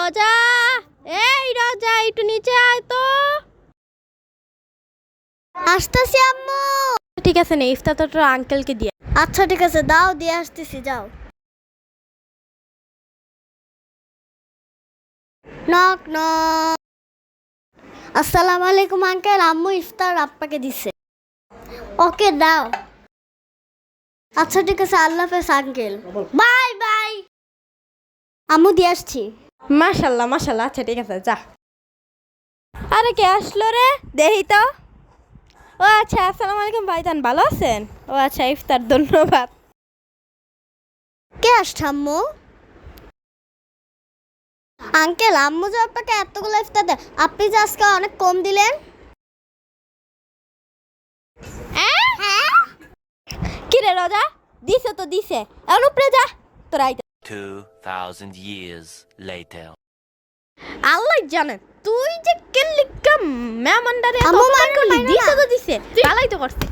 রোজা, এই রোজা একটু নিচে আয় তো। আসতেছি আম্মু। ঠিক আছে, না ইফতার তো তোর আঙ্কেলকে দিয়ে। আচ্ছা ঠিক আছে, দাও দিয়ে আসতেছি, যাও। Knock knock. আসসালামু আলাইকুম আঙ্কেল, আম্মু ইফতার আপ্পাকে দিছে। ওকে দাও। আচ্ছা ঠিক আছে, আল্লাহ হাফেজ আঙ্কেল, বাই বাই। আম্মু দিয়ে আসছি। মাশাল্লাহ মাশাল্লাহ, আচ্ছা ঠিক আছে যা। আরে কে আসলো রে, দেখি তো। ও আচ্ছা, আসসালামু আলাইকুম ভাইজান, ভালো আছেন? ও আচ্ছা, ইফতার ধন্যবাদ। কে আসছে আম্মু? আঙ্কেল, আম্মু যে আপনাকে এতগুলো ইফতার দেয়, আপনি যে আজকে অনেক কম দিলেন। কি রে রোজা, দিছে তো দিছে, এখন উপরে যা তোরা। 2,000 years later. আল্লাহ জানে তুই যে কেন লিখা মেহমানদারে আম্মু মাইরা না, দিছে তো দিছে, ভালোই তো করছে।